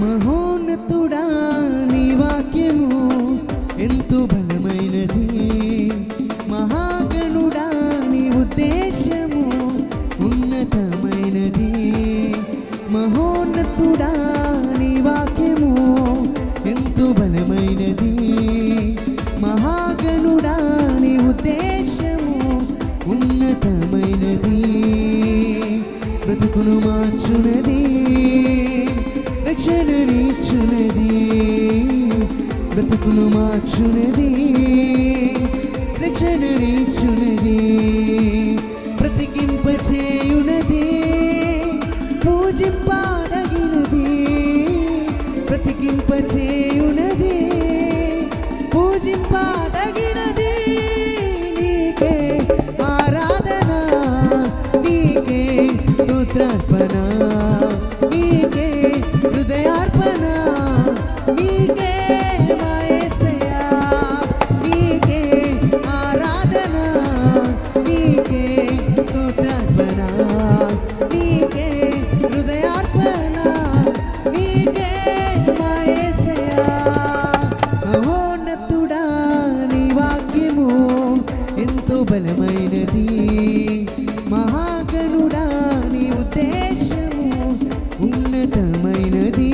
మహోన్నతుడా నీ వాక్యము ఎంతో బలమైనది, మహాగణుడా నీ ఉద్దేశము ఉన్నతమైనది. మహోన్నతుడా నీ వాక్యము ఎంతో బలమైనది, మహాగణుడా నీ ఉద్దేశము ఉన్నతమైనది. బ్రతుకును మార్చునది, రక్షణనిచ్చునది, బ్రతుకును మార్చునది, రక్షణనిచ్చునది, బ్రతికింపచేయునది, పూజింపదగినది, బ్రతికింపచేయునది, పూజింపదగినది. నీకే ఆరాధన, నీకే స్తోత్రార్పణ, నీకే హృదయార్పణ, నీకే మా యేసయ్యా, నీకే ఆరాధన, నీకే స్తోత్రార్పణ, నీకే హృదయార్పణ, నీకే మా యేసయ్యా. మహోన్నతుడా నీ వాక్యము ఎంతో బలమైనది, మహాగణుడా నీ ఉద్దేశము ఉన్నతమైనది.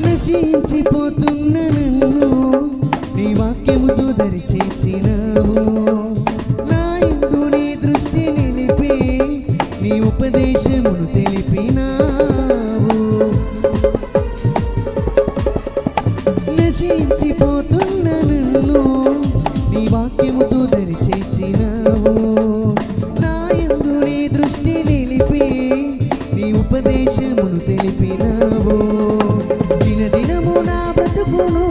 నశించిపోతున్న నన్ను నీ వాక్యముతో దరిచేసినావు, నా యందు నీ దృష్టి నిలిపి నీ ఉపదేశమును తెలిపినావు. నశించిపోతున్న నన్ను నీ వాక్యముతో దరిచేసినావు, నా యందు నీ దృష్టి నిలిపి నీ ఉపదేశమును తెలిపినావు. దినదినము నా బ్రతుకును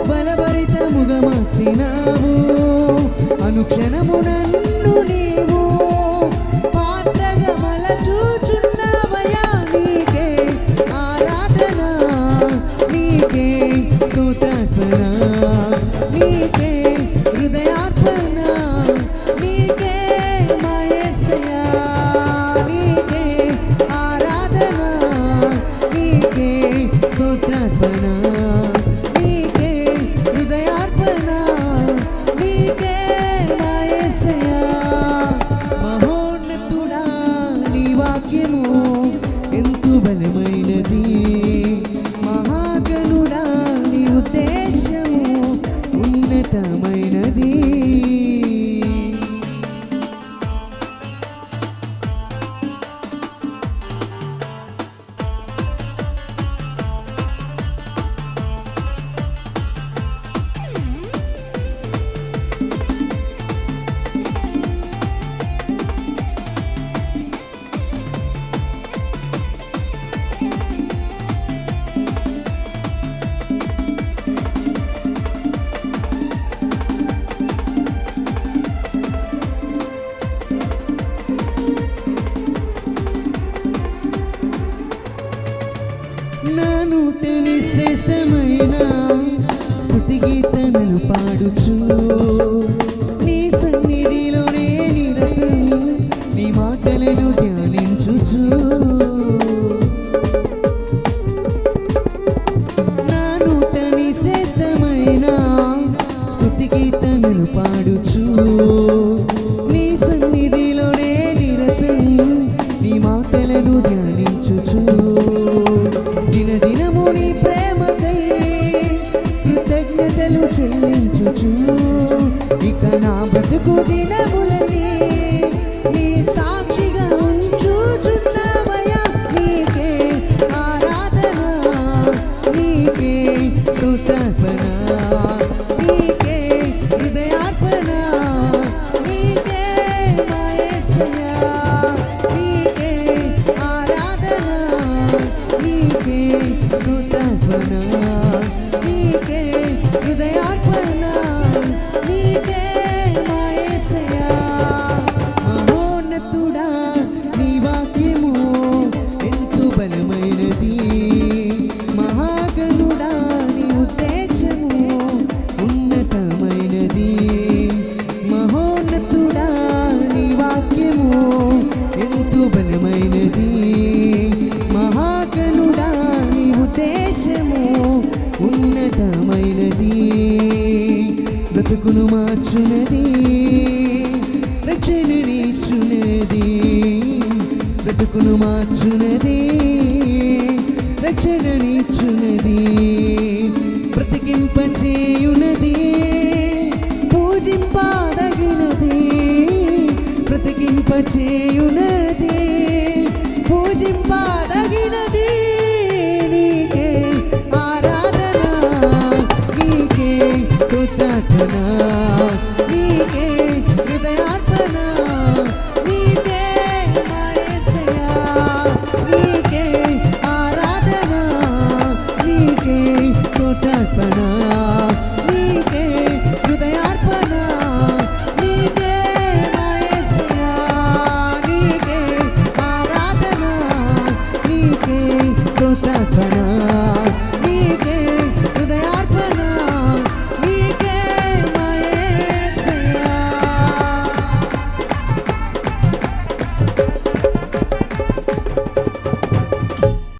బలభరితముగా మార్చినావు, అనుక్షణము నన్ను నీవు పాత్రగా మలచూచున్నావయ్యా. నీకే ఆరాధన, నీకే స్తోత్రార్పణ, నీకే హృదయార్పణ, నీకే మా యేసయ్యా, నీకే ఆరాధన, నీకే స్తోత్రార్పణ, నీకే హృదయార్పణ, నీకే మా యేసయ్యా. మహోన్నతుడా నీ వాక్యము ఎంతో బలమైనది, మహాగణుడా నీ ఉద్దేశము ఉన్నతమైనది. నా నూటని శ్రేష్టమైన స్తుతి గీతనలు పాడుచు నీ సన్నిధిలోనే నిరతం నీ మాటలను ధ్యానించుచు. నా నూటని శ్రేష్టమైన స్తుతి గీతనలు పాడుచు నీ సన్నిధిలోనే నిరతం నీ మాటలను ధ్యానించుచు. దినదినము నీ ప్రేమకై కృతజ్ఞతలు చెల్లించుచు. ఇక నా బ్రతుకు దినములని నీ సాక్షిగా ఉంచుచున్నావయ్యా. నీకే ఆరాధన, నీకే స్తోత్రార్పణ, నీకే హృదయార్పణ, మార్చునది, రక్షణనిచ్చునది, బ్రతుకును మార్చునది, రక్షణనిచ్చునది, బ్రతికింపచేయునది, పూజింపదగినది, బ్రతికింపచేయునది, పూజింపదగినది. నీకే ఆరాధన, నీకే కృతజ్ఞత, నీకే హృదయార్పణ, నీకే మా యేసయ్యా, నీకే ఆరాధన, నీకే కృతజ్ఞత.